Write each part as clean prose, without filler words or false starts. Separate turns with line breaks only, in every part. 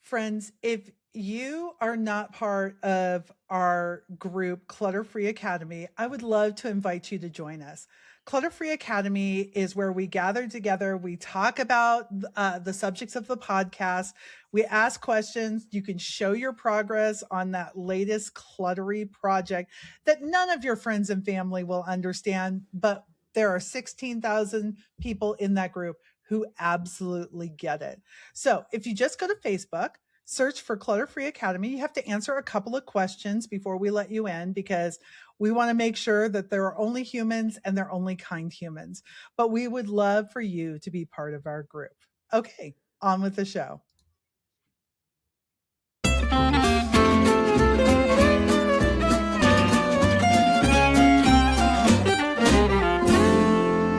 Friends, if you are not part of our group, Clutter Free Academy, I would love to invite you to join us. Clutter Free Academy is where we gather together. We talk about the subjects of the podcast. We ask questions. You can show your progress on that latest cluttery project that none of your friends and family will understand, but there are 16,000 people in that group who absolutely get it. So if you just go to Facebook, search for Clutter Free Academy, you have to answer a couple of questions before we let you in because we want to make sure that there are only humans and they're only kind humans. But we would love for you to be part of our group. Okay, on with the show.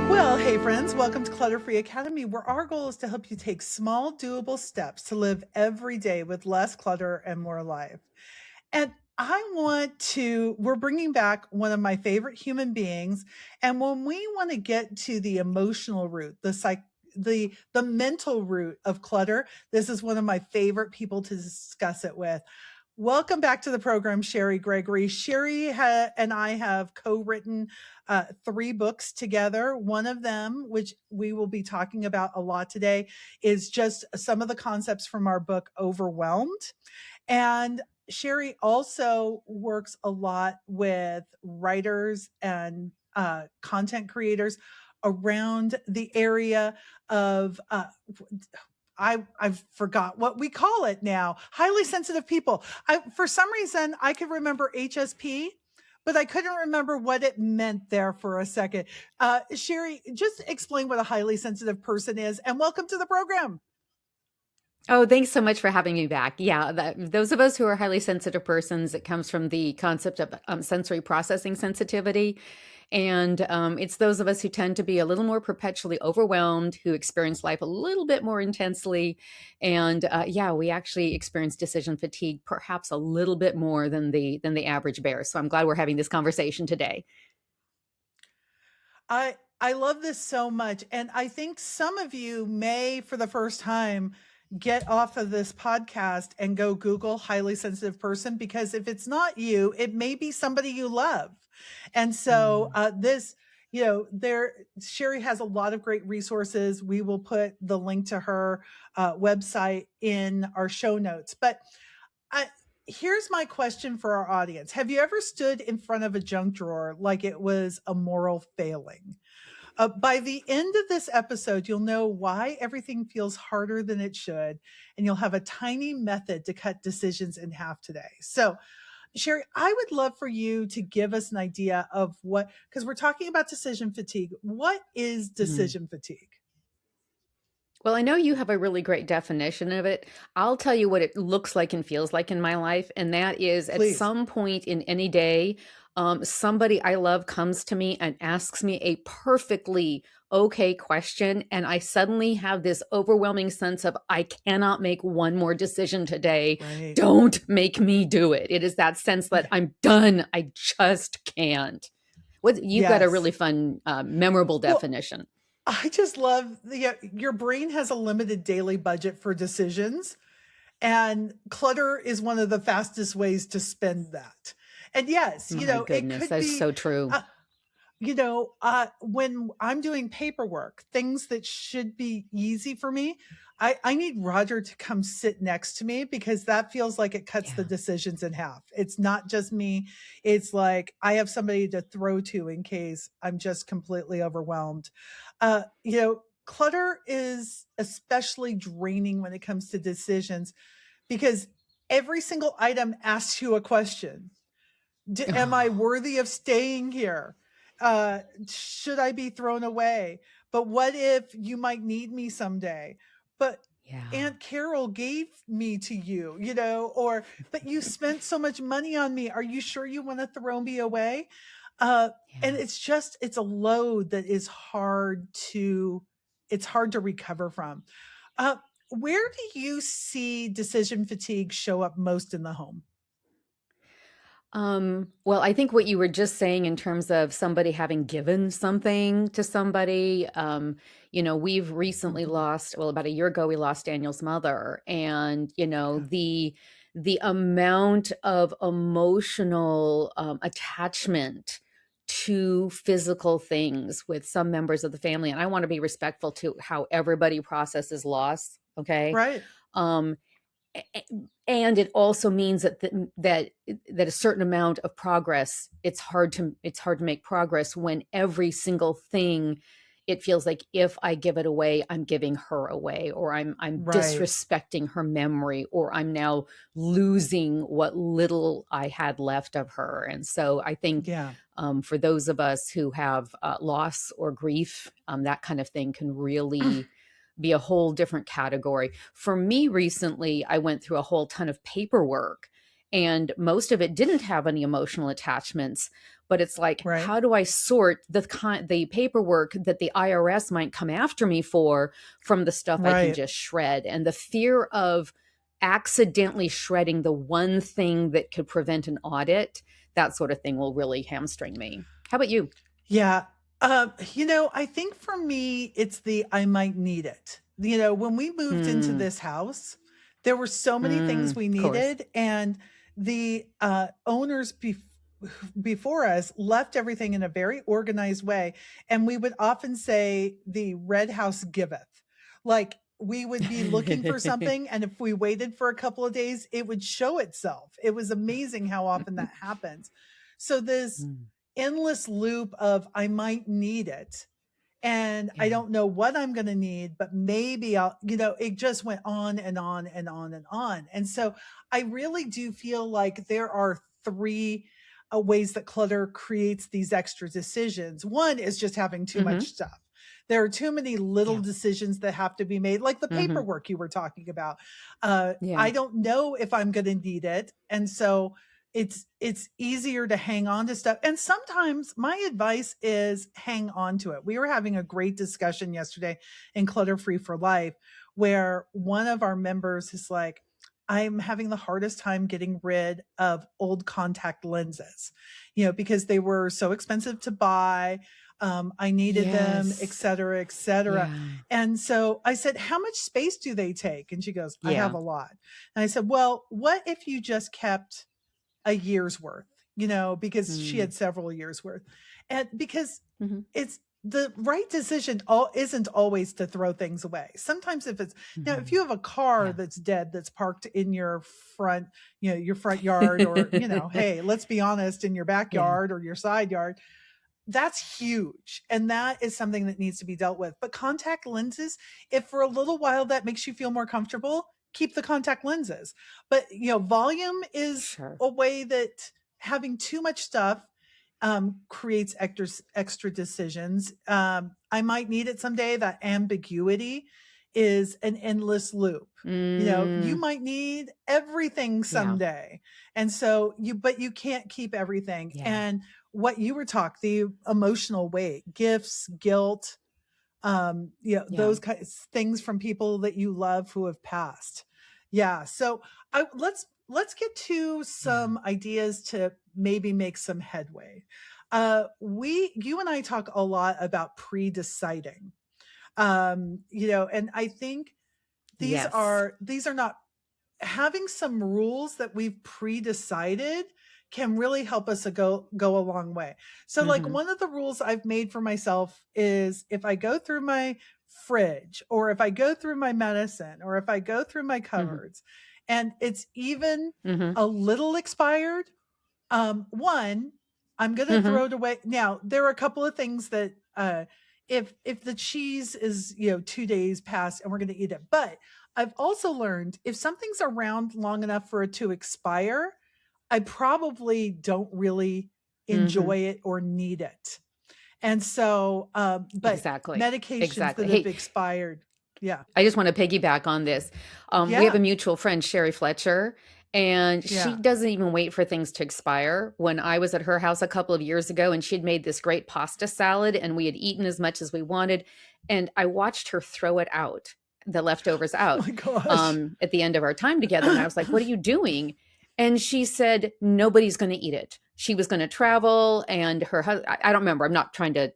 Well, hey friends, welcome to Clutter Free Academy, where our goal is to help you take small, doable steps to live every day with less clutter and more life. And we're bringing back one of my favorite human beings. And when we want to get to the emotional root, the mental root of clutter, this is one of my favorite people to discuss it with. Welcome back to the program, Cheri Gregory. Cheri and I have co-written 3 books together. One of them, which we will be talking about a lot today, is just some of the concepts from our book, Overwhelmed. And Cheri also works a lot with writers and content creators around the area of I forgot what we call it now. Highly sensitive people. For some reason, I could remember HSP, but I couldn't remember what it meant there for a second. Cheri, just explain what a highly sensitive person is, and welcome to the program.
Oh, thanks so much for having me back. Yeah, those of us who are highly sensitive persons, it comes from the concept of sensory processing sensitivity. And it's those of us who tend to be a little more perpetually overwhelmed, who experience life a little bit more intensely. And yeah, we actually experience decision fatigue perhaps a little bit more than the average bear. So I'm glad we're having this conversation today.
I love this so much. And I think some of you may, for the first time, get off of this podcast and go Google highly sensitive person, because if it's not you, it may be somebody you love. And so Cheri has a lot of great resources. We will put the link to her website in our show notes. But here's my question for our audience. Have you ever stood in front of a junk drawer like it was a moral failing? By the end of this episode, you'll know why everything feels harder than it should, and you'll have a tiny method to cut decisions in half today. So, Cheri, I would love for you to give us an idea of because we're talking about decision fatigue. What is decision fatigue?
Well, I know you have a really great definition of it. I'll tell you what it looks like and feels like in my life. And that is at
Please.
some point in any day, somebody I love comes to me and asks me a perfectly okay question. And I suddenly have this overwhelming sense of, I cannot make one more decision today.
Right.
Don't make me do it. It is that sense that I'm done. I just can't. You've got a really fun, memorable definition.
I just love your brain has a limited daily budget for decisions, and clutter is one of the fastest ways to spend that. And yes,
My
it
goodness,
could
that is
be,
so true.
when I'm doing paperwork, things that should be easy for me, I need Roger to come sit next to me, because that feels like it cuts the decisions in half. It's not just me. It's like I have somebody to throw to in case I'm just completely overwhelmed. Clutter is especially draining when it comes to decisions, because every single item asks you a question. Am I worthy of staying here? Should I be thrown away? But what if you might need me someday? But Aunt Carol gave me to you, but you spent so much money on me. Are you sure you want to throw me away? And it's a load that is it's hard to recover from. Where do you see decision fatigue show up most in the home?
Well, I think what you were just saying in terms of somebody having given something to somebody, we've recently
Mhm.
lost, well, about a year ago, we lost Daniel's mother, and
Yeah.
the amount of emotional attachment to physical things with some members of the family, and I want to be respectful to how everybody processes loss. Okay.
Right.
Um, and it also means that a certain amount of progress, it's hard to make progress when every single thing, it feels like if I give it away, I'm giving her away, or I'm
Right.
disrespecting her memory, or I'm now losing what little I had left of her. And so I think,
Yeah.
for those of us who have loss or grief, that kind of thing can really be a whole different category. For me recently, I went through a whole ton of paperwork, and most of it didn't have any emotional attachments, but it's like,
Right.
how do I sort the paperwork that the IRS might come after me for from the stuff I can
Right.
just shred? And the fear of accidentally shredding the one thing that could prevent an audit, that sort of thing will really hamstring me. How about you?
Yeah. I think for me, it's the I might need it. When we moved into
Hmm.
this house, there were so many things we
Of course.
needed, and the owners before us left everything in a very organized way. And we would often say, the red house giveth. Like, we would be looking for something, and if we waited for a couple of days, it would show itself. It was amazing how often that happens. So, this
Mm,
endless loop of I might need it, and I
yeah.
don't know what I'm going to need, but maybe it just went on and on and on and on. And so I really do feel like there are three ways that clutter creates these extra decisions. One is just having too much
Hmm.
stuff. There are too many little
Yeah.
decisions that have to be made, like the
Hmm.
paperwork you were talking about.
Yeah.
I don't know if I'm going to need it. And so it's easier to hang on to stuff. And sometimes my advice is hang on to it. We were having a great discussion yesterday in Clutter Free for Life, where one of our members is like, I'm having the hardest time getting rid of old contact lenses, because they were so expensive to buy. I needed them, et
Yes.
cetera, et cetera.
Yeah.
And so I said, how much space do they take? And she goes, I have
Yeah.
a lot. And I said, well, what if you just kept a year's worth, because she
Mm.
had several years worth. And because
Hmm.
it's the right decision all isn't always to throw things away. Sometimes if it's now, if
Hmm.
you have a car
Yeah.
that's dead, that's parked in your front, your front yard, or, hey, let's be honest, in your
Yeah.
backyard or your side yard, that's huge. And that is something that needs to be dealt with. But contact lenses, if for a little while that makes you feel more comfortable, keep the contact lenses. But, volume is
Sure.
a way that having too much stuff creates extra decisions. I might need it someday. That ambiguity is an endless loop. You
Mm.
might need everything
Yeah.
someday. And so but you can't keep everything.
Yeah.
And what you were talking, the emotional weight, gifts, guilt,
Yeah.
those kinds of things from people that you love who have passed. Yeah. So let's get to
Yeah.
some ideas to maybe make some headway. You and I talk a lot about pre-deciding. And I think
Yes.
these are not, having some rules that we've pre-decided can really help us to go a long way. So, like,
Hmm.
one of the rules I've made for myself is, if I go through my fridge, or if I go through my medicine, or if I go through my
Hmm.
cupboards, and it's even
Hmm.
a little expired, one, I'm gonna
Hmm.
throw it away. Now, there are a couple of things that if the cheese is, 2 days past and we're gonna eat it. But I've also learned, if something's around long enough for it to expire, I probably don't really
Hmm.
enjoy it or need it. And so, but
Exactly.
medications
Exactly.
that have
Hey,
expired, yeah.
I just want to piggyback on this. We have
Yeah.
a mutual friend, Sherry Fletcher, and she
Yeah.
doesn't even wait for things to expire. When I was at her house a couple of years ago, and she'd made this great pasta salad, and we had eaten as much as we wanted, and I watched her throw it out, the leftovers
Oh
out,
my gosh.
at the end of our time together. And I was like, "What are you doing?" And she said, nobody's going to eat it. She was going to travel and her husband, I don't remember. I'm not trying to,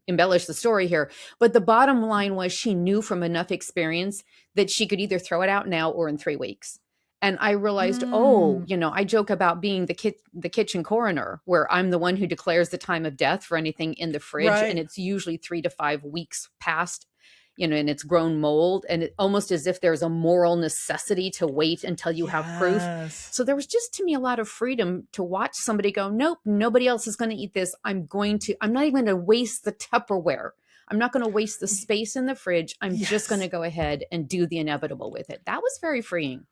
embellish the story here. But the bottom line was she knew from enough experience that she could either throw it out now or in 3 weeks. And I realized,
Mm,
I joke about being the kitchen coroner, where I'm the one who declares the time of death for anything in the fridge. And
right.
it's usually 3 to 5 weeks past, and it's grown mold. And it almost as if there's a moral necessity to wait until you have proof.
Yes.
So there was just to me a lot of freedom to watch somebody go, nope, nobody else is going to eat this. I'm not even going to waste the Tupperware. I'm not going to waste the space in the fridge. I'm just going to
Yes.
go ahead and do the inevitable with it. That was very freeing.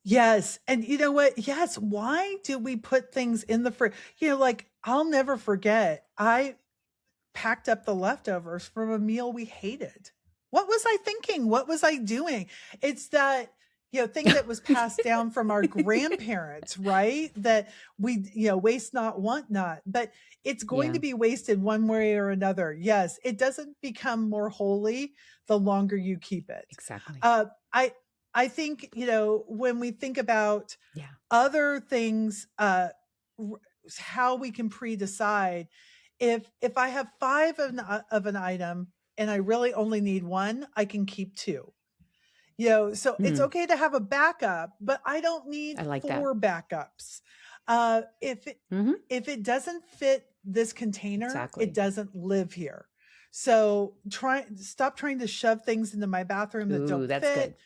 Yes. And you know what? Yes. Why do we put things in the fridge? Like I'll never forget. I packed up the leftovers from a meal we hated. What was I thinking? What was I doing? It's that, thing that was passed down from our grandparents, right? That we, waste not, want not, but it's going
Yeah,
to be wasted one way or another. Yes. It doesn't become more holy the longer you keep it.
exactly.
Uh, I, I think, when we think about
Yeah.
other things, how we can pre-decide if I have five of an item and I really only need one, I can keep two. So it's
Mm,
okay to have a backup, but I don't need
I like that.
four backups. If it doesn't fit this container, it
Exactly.
doesn't live here. So stop trying to shove things into my bathroom that
Ooh,
don't
that's good.
fit.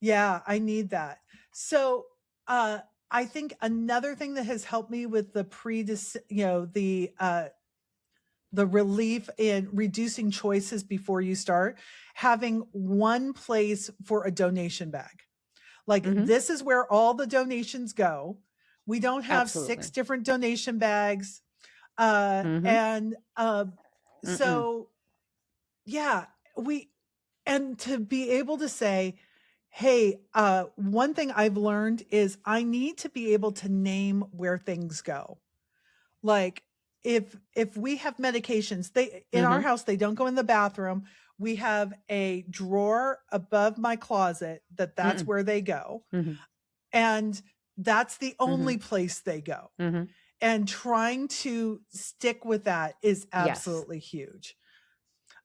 Yeah, I need that. So, I think another thing that has helped me with the relief in reducing choices before you start, having one place for a donation bag. Like
Hmm.
this is where all the donations go. We don't have six
Absolutely.
different donation bags.
Hmm.
And
Mm-mm.
so yeah, we and to be able to say, hey, one thing I've learned is I need to be able to name where things go. Like if we have medications, they in our
Hmm.
house they don't go in the bathroom. We have a drawer above my closet that's
Mm-mm.
where they go,
Hmm.
and that's the
Hmm.
only place they go.
Hmm.
And trying to stick with that is
Yes.
absolutely huge.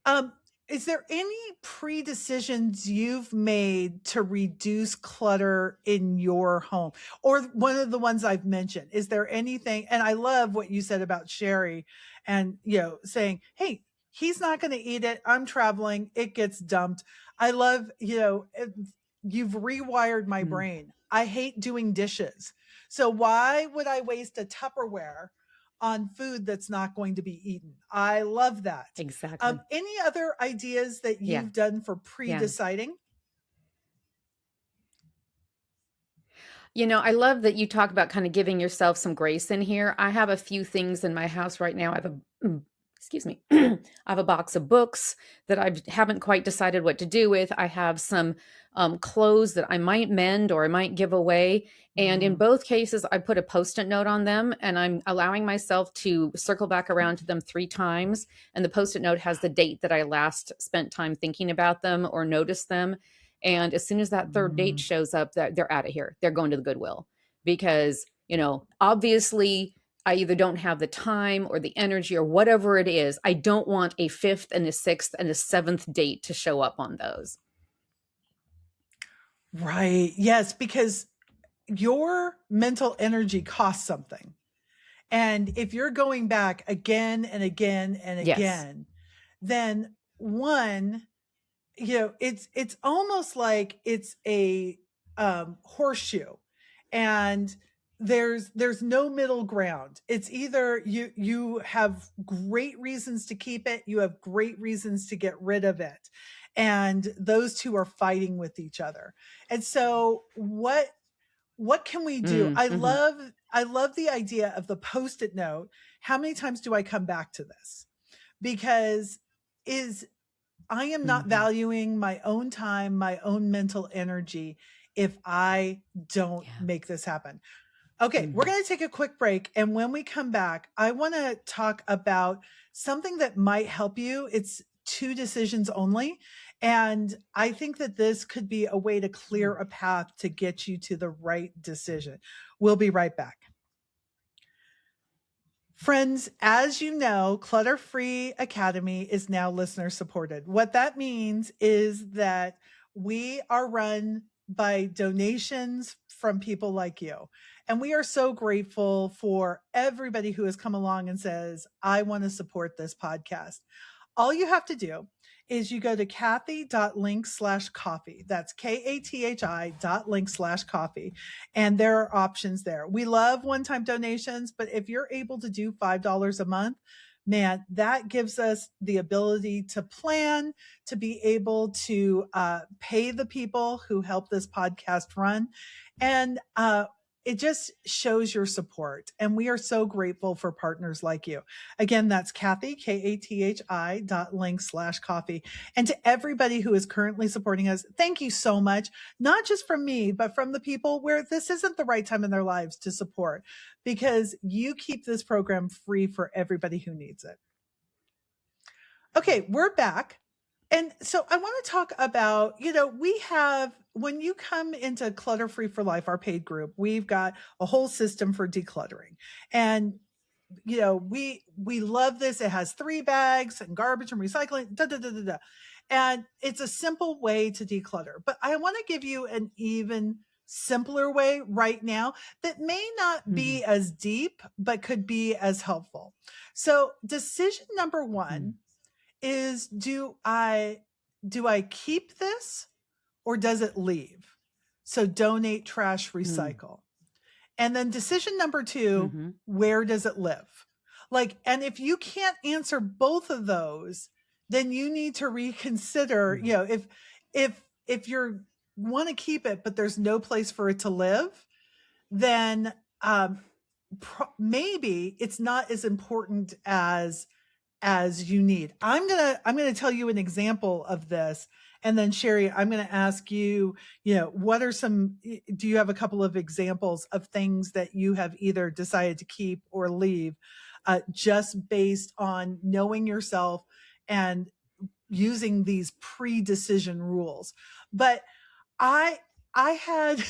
Um, is there any pre-decisions you've made to reduce clutter in your home? Or one of the ones I've mentioned? Is there anything? And I love what you said about Cheri and, saying, hey, he's not going to eat it. I'm traveling. It gets dumped. I love, you've rewired my
Mm,
brain. I hate doing dishes. So why would I waste a Tupperware on food that's not going to be eaten? I love that.
exactly.
Any other ideas that
Yeah.
you've done for
Yeah.
pre-deciding?
I love that you talk about kind of giving yourself some grace in here. I have a few things in my house right now. I have excuse me. I have a box of books that I haven't quite decided what to do with. I have some clothes that I might mend or I might give away. And in
Mm,
both cases, I put a post-it note on them and I'm allowing myself to circle back around to them 3 times. And the post-it note has the date that I last spent time thinking about them or noticed them. And as soon as that third date
mm.
shows up, that they're out of here. They're going to the Goodwill because, obviously I either don't have the time or the energy or whatever it is. I don't want a fifth and a sixth and a seventh date to show up on those.
Right. Yes, because your mental energy costs something. And if you're going back again and again and
Yes.
again, then one, it's almost like it's a horseshoe, and there's no middle ground. It's either you have great reasons to keep it, you have great reasons to get rid of it, and those two are fighting with each other. And so what can we do?
Mm,
I love the idea of the post-it note. How many times do I come back to this? Because is I am not
hmm.
valuing my own time, my own mental energy if I don't
Yeah.
make this happen. Okay, we're
Hmm.
going to take a quick break. And when we come back, I want to talk about something that might help you. It's two decisions only. And I think that this could be a way to clear a path to get you to the right decision. We'll be right back. Friends, as you know, Clutter Free Academy is now listener supported. What that means is that we are run by donations from people like you. And we are so grateful for everybody who has come along and says, I want to support this podcast. All you have to do is you go to Kathi.link/coffee. That's KATHI.link/coffee. And there are options there. We love one-time donations, but if you're able to do $5 a month, man, that gives us the ability to plan, to be able to pay the people who help this podcast run. And it just shows your support. And we are so grateful for partners like you. Again, that's Kathi, KATHI.link/coffee. And to everybody who is currently supporting us, thank you so much. Not just from me, but from the people where this isn't the right time in their lives to support, because you keep this program free for everybody who needs it. Okay, we're back. And so I want to talk about, we have, when you come into Clutter Free for Life, our paid group, we've got a whole system for decluttering. And we love this. It has 3 bags and garbage and recycling, da, da, da, da, da. And it's a simple way to declutter. But I want to give you an even simpler way right now that may not be as deep, but could be as helpful. So decision number 1 is, do I keep this or does it leave? So donate, trash, recycle. And then decision number 2, where does it live? And if you can't answer both of those, then you need to reconsider, if you want to keep it, but there's no place for it to live, then maybe it's not as important as you need. I'm going to tell you an example of this. And then Cheri, I'm going to ask you, what are do you have a couple of examples of things that you have either decided to keep or leave, just based on knowing yourself and using these pre-decision rules? But I had,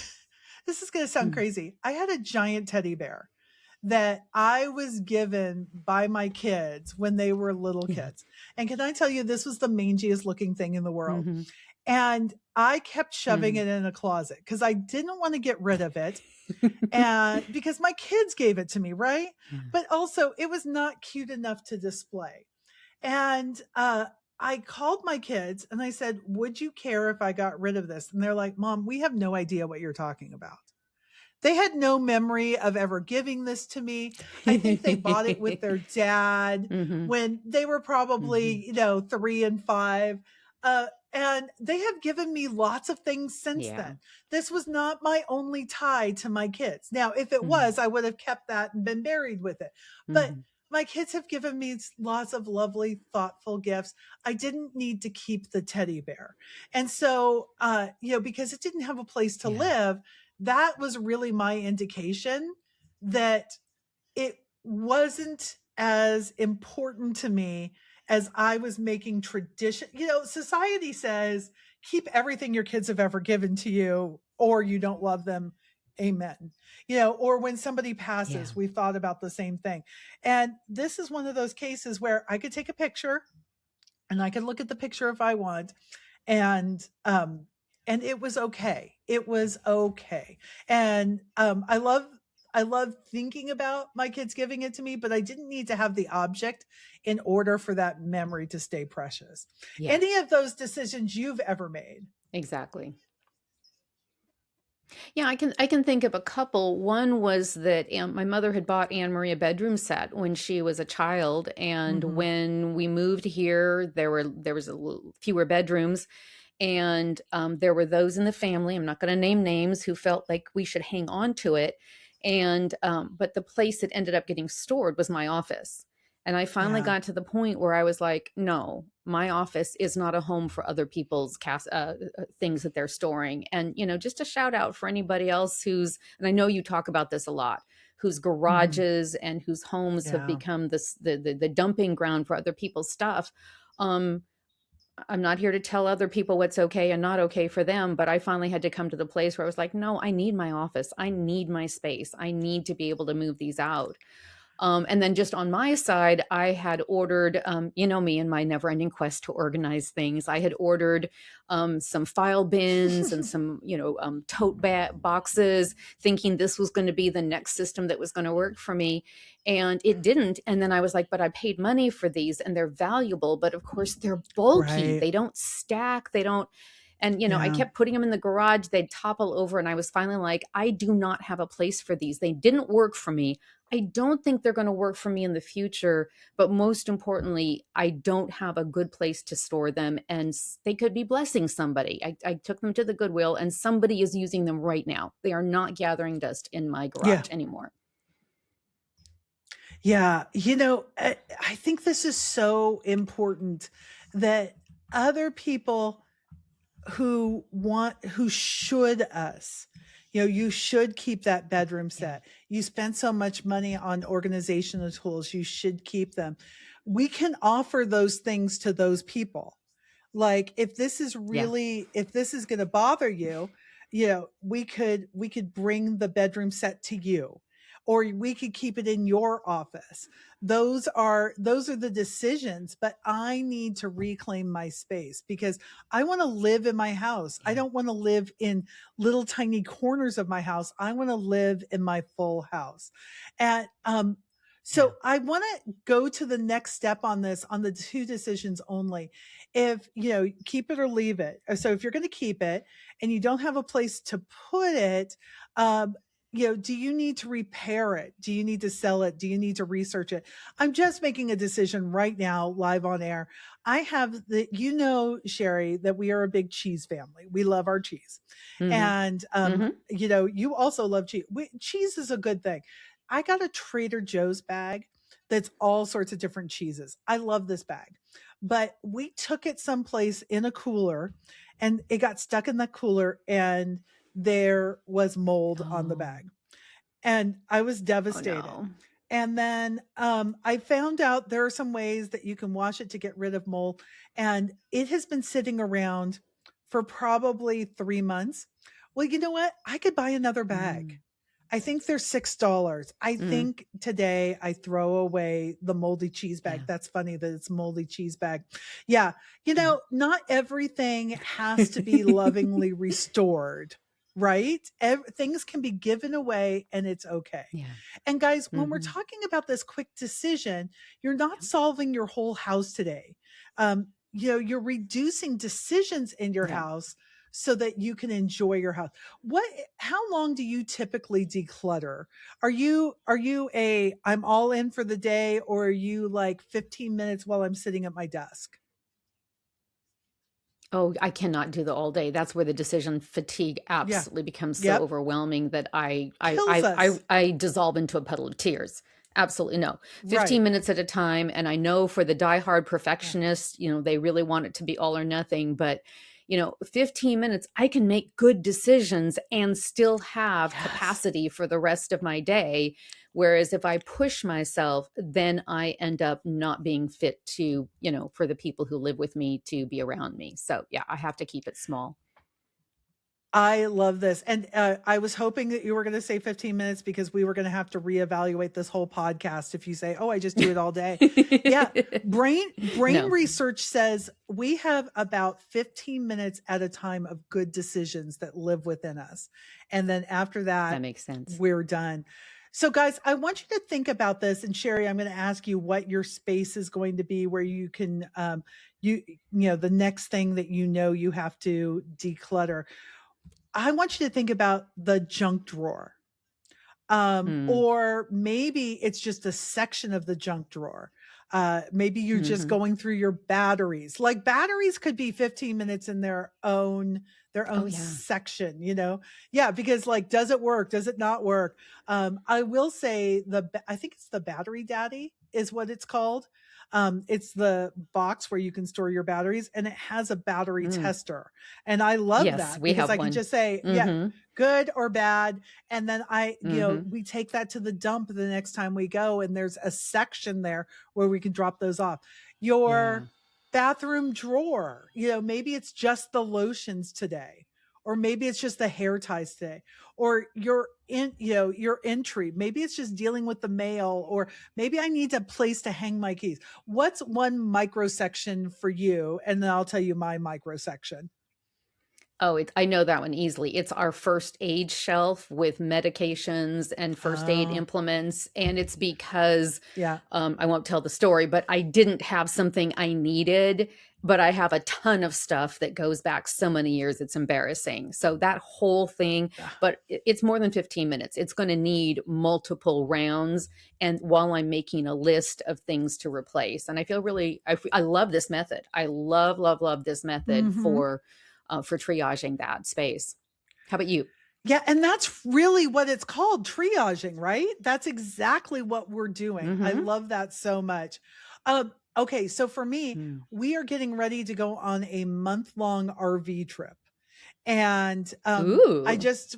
this is going to sound crazy. I had a giant teddy bear that I was given by my kids when they were little kids. And can I tell you, this was the mangiest looking thing in the world. And I kept shoving it in a closet because I didn't want to get rid of it. And because my kids gave it to me, right? But also it was not cute enough to display. And I called my kids and I said, would you care if I got rid of this? And they're like, Mom, we have no idea what you're talking about. They had no memory of ever giving this to me. I think they bought it with their dad when they were probably, 3 and 5. And they have given me lots of things since then. This was not my only tie to my kids. Now, if it was, I would have kept that and been buried with it. But my kids have given me lots of lovely, thoughtful gifts. I didn't need to keep the teddy bear. And so, because it didn't have a place to live, that was really my indication that it wasn't as important to me as I was making tradition. Society says, keep everything your kids have ever given to you or you don't love them. Amen. Or when somebody passes, we've thought about the same thing. And this is one of those cases where I could take a picture and I could look at the picture if I want. And it was okay. It was okay. And I love thinking about my kids giving it to me, but I didn't need to have the object in order for that memory to stay precious. Any of those decisions you've ever made?
Exactly. Yeah, I can think of a couple. One was that my mother had bought Anne Marie a bedroom set when she was a child, and when we moved here, there was fewer bedrooms, and there were those in the family, I'm not going to name names, who felt like we should hang on to it. And but the place it ended up getting stored was my office. And I finally got to the point where I was like, no, my office is not a home for other people's things that they're storing. And, just a shout out for anybody else and I know you talk about this a lot, whose garages and whose homes have become the dumping ground for other people's stuff. I'm not here to tell other people what's okay and not okay for them, but I finally had to come to the place where I was like, no, I need my office. I need my space. I need to be able to move these out. And then just on my side, I had ordered, you know, me and my never ending quest to organize things. I had ordered some file bins and some, you know, tote bag boxes, thinking this was going to be the next system that was going to work for me. And it didn't. And then I was like, but I paid money for these and they're valuable. But of course, they're bulky.
Right.
They don't stack. They don't. And, you know, I
Yeah.
kept putting them in the garage. They'd topple over. And I was finally like, I do not have a place for these. They didn't work for me. I don't think they're going to work for me in the future. But most importantly, I don't have a good place to store them. And they could be blessing somebody. I took them to the Goodwill and somebody is using them right now. They are not gathering dust in my
Yeah.
garage anymore.
Yeah. You know, I think this is so important that other people who should us, you know, you should keep that bedroom
Yeah.
set. You spend so much money on organizational tools, you should keep them. We can offer those things to those people. Like if this is
Yeah.
if this is going to bother you, you know, we could bring the bedroom set to you, or we could keep it in your office. Those are the decisions, but I need to reclaim my space because I want to live in my house. I
Yeah.
don't want to live in little tiny corners of my house. I want to live in my full house. And
Yeah.
so I want to go to the next step on this, on the two decisions only. If, you know, keep it or leave it. So if you're going to keep it and you don't have a place to put it, um, you know, do you need to repair it? Do you need to sell it? Do you need to research it? I'm just making a decision right now, live on air. I have you know, Cheri, that we are a big cheese family. We love our cheese.
Mm-hmm.
And,
Mm-hmm.
you know, you also love cheese. Cheese is a good thing. I got a Trader Joe's bag that's all sorts of different cheeses. I love this bag. But we took it someplace in a cooler and it got stuck in the cooler and there was mold on the
Oh,
bag. And I was
oh
devastated.
no.
And then I found out there are some ways that you can wash it to get rid of mold. And it has been sitting around for probably 3 months. Well, you know what? I could buy another bag.
Mm.
I think they're $6. I
Mm.
think today I throw away the moldy cheese bag.
Yeah.
That's funny that it's moldy cheese bag. Yeah. You
Yeah.
know, not everything has to be lovingly restored, right? Things can be given away and it's okay.
Yeah.
And guys, when we're
Mm-hmm.
talking about this quick decision, you're not
Yeah.
solving your whole house today. You know, you're reducing decisions in your
Yeah.
house so that you can enjoy your house. How long do you typically declutter? Are you a I'm all in for the day, or are you like 15 minutes while I'm sitting at my desk?
Oh, I cannot do the all day. That's where the decision fatigue
Yeah.
absolutely becomes so
Yep.
overwhelming that
Kills us.
I dissolve into a puddle of tears. Absolutely no. 15
Right.
minutes at a time. And I know for the diehard
Yeah.
perfectionist, you know, they really want it to be all or nothing. But, you know, 15 minutes, I can make good decisions and still have
Yes.
capacity for the rest of my day. Whereas if I push myself, then I end up not being fit to, you know, for the people who live with me to be around me. So yeah, I have to keep it small.
I love this. And I was hoping that you were going to say 15 minutes because we were going to have to reevaluate this whole podcast if you say, "Oh, I just do it all day." Yeah. Brain
No,
research says we have about 15 minutes at a time of good decisions that live within us. And then after
that
that,
makes sense.
we're done. So guys, I want you to think about this, and Cheri, I'm going to ask you what your space is going to be where you can you know, the next thing that you know you have to declutter. I want you to think about the junk drawer.
Mm,
Or maybe it's just a section of the junk drawer. Maybe you're just
mhm.
going through your batteries. Like batteries could be 15 minutes in their
Oh,
own
yeah.
section, you know? Yeah, because like, does it work? Does it not work? I will say I think it's the battery daddy is what it's called. It's the box where you can store your batteries and it has a battery
Mm.
tester. And I love
Yes,
that
we
because
have
I can
one.
just say, yeah,
Mhm,
good or bad. And then you know,
mhm.
we take that to the dump the next time we go, and there's a section there where we can drop those off. Your
Yeah.
bathroom drawer. Maybe it's just the lotions today, or maybe it's just the hair ties today, or your entry. Maybe it's just dealing with the mail, or maybe I need a place to hang my keys. What's one microsection for you? And then I'll tell you my microsection.
Oh, I know that one easily. It's our first aid shelf with medications and first aid
Oh,
implements. And it's because
yeah.
I won't tell the story, but I didn't have something I needed, but I have a ton of stuff that goes back so many years. It's embarrassing. So that whole thing,
Yeah.
but it's more than 15 minutes. It's going to need multiple rounds. And while I'm making a list of things to replace, and I feel really, I love this method. I love, love, love this method
Mm-hmm.
for triaging that space. How about you?
Yeah, and that's really what it's called, triaging, right? That's exactly what we're doing. I
Mm-hmm.
love that so much. Okay, so for me,
Mm.
we are getting ready to go on a month-long RV trip. And
Ooh.
I just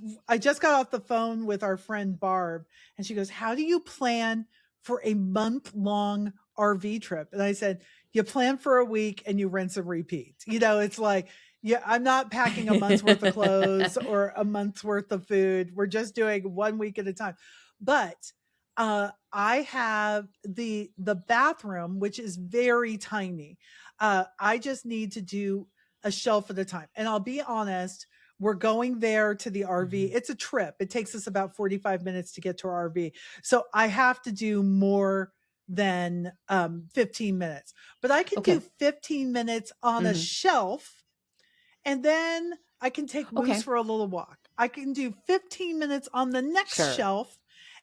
got off the phone with our friend Barb, and she goes, "How do you plan for a month-long RV trip?" And I said, "You plan for a week and you rinse and repeat." It's like, yeah, I'm not packing a month's worth of clothes or a month's worth of food. We're just doing 1 week at a time. But I have the bathroom, which is very tiny. I just need to do a shelf at a time. And I'll be honest, we're going there to the RV.
Mhm.
It's a trip. It takes us about 45 minutes to get to our RV. So I have to do more than 15 minutes. But I can do
Okay.
15 minutes on a
Mhm.
shelf, and then I can take Moose
Okay.
for a little walk. I can do 15 minutes on the next
Sure.
shelf,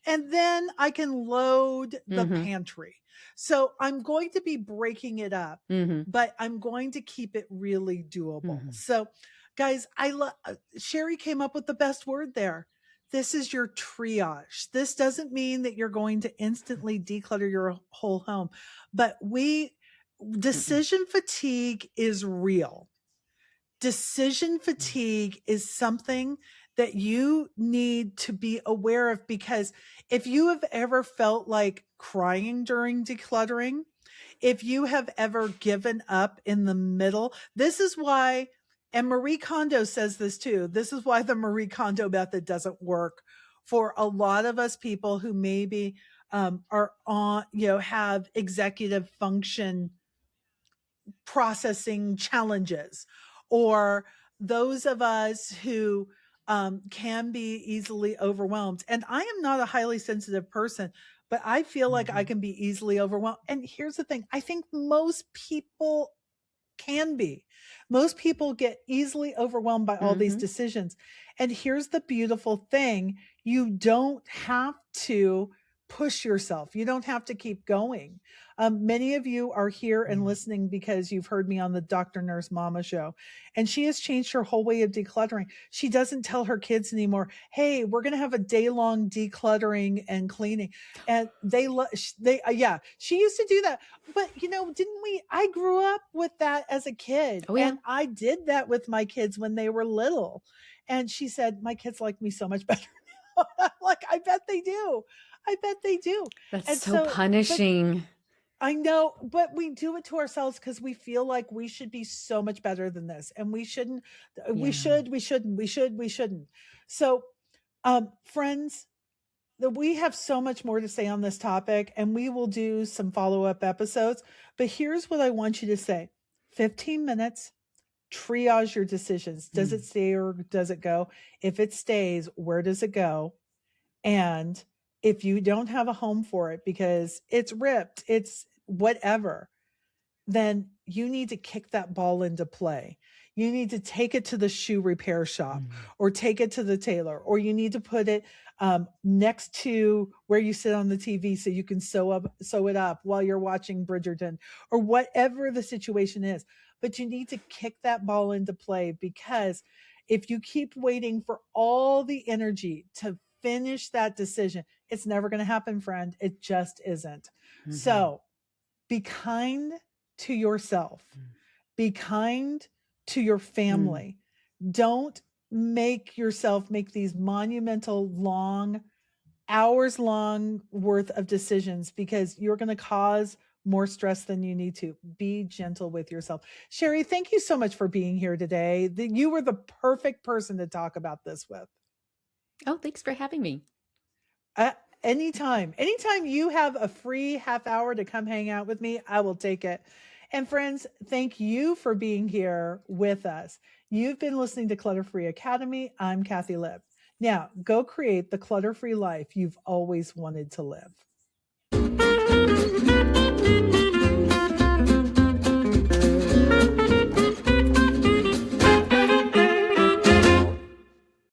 and then I can load the
Mhm.
pantry. So I'm going to be breaking it up,
Mhm.
but I'm going to keep it really doable.
Mhm.
So, guys, I love Cheri came up with the best word there. This is your triage. This doesn't mean that you're going to instantly declutter your whole home, but
Mm-mm.
decision fatigue is real. Decision
Mm.
fatigue is something that you need to be aware of, because if you have ever felt like crying during decluttering, if you have ever given up in the middle, this is why, and Marie Kondo says this too, this is why the Marie Kondo method doesn't work for a lot of us people who maybe are on, have executive function processing challenges, or those of us who can be easily overwhelmed. And I am not a highly sensitive person, but I feel like I
Mhm.
can be easily overwhelmed. And here's the thing, I think most people can be. Most people get easily overwhelmed by all these
Mhm.
decisions. And here's the beautiful thing, you don't have to push yourself, you don't have to keep going. Many of you are here and
Mm.
listening because you've heard me on the Dr. Nurse Mama show, and she has changed her whole way of decluttering. She doesn't tell her kids anymore, "Hey, we're going to have a day long decluttering and cleaning." And yeah, she used to do that. But didn't we? I grew up with that as a kid,
Oh, yeah.
and I did that with my kids when they were little. And she said, "My kids like me so much better now." I'm like, I bet they do. I bet they do.
That's
And
so
so, but
punishing.
I know, but we do it to ourselves because we feel like we should be so much better than this, and we shouldn't.
Yeah.
We shouldn't. So, friends, we have so much more to say on this topic, and we will do some follow-up episodes. But here's what I want you to say: 15 minutes, triage your decisions. Does it
Mm.
stay or does it go? If it stays, where does it go? And if you don't have a home for it because it's ripped, it's whatever, then you need to kick that ball into play. You need to take it to the shoe repair shop,
Mm.
or take it to the tailor, or you need to put it next to where you sit on the TV so you can sew it up while you're watching Bridgerton, or whatever the situation is. But you need to kick that ball into play, because if you keep waiting for all the energy to finish that decision, it's never going to happen, friend. It just isn't.
Mhm.
So be kind to yourself.
Mm.
Be kind to your
Mm.
family. Don't make yourself make these monumental long, hours long worth of decisions, because you're going to cause more stress than you need to. Be gentle with yourself. Cheri, thank you so much for being here today. You were the perfect person to talk about this with.
Oh, thanks for having me.
Anytime you have a free half hour to come hang out with me, I will take it. And friends, thank you for being here with us. You've been listening to Clutter Free Academy. I'm Kathi Lipp. Now, go create the clutter-free life you've always wanted to live.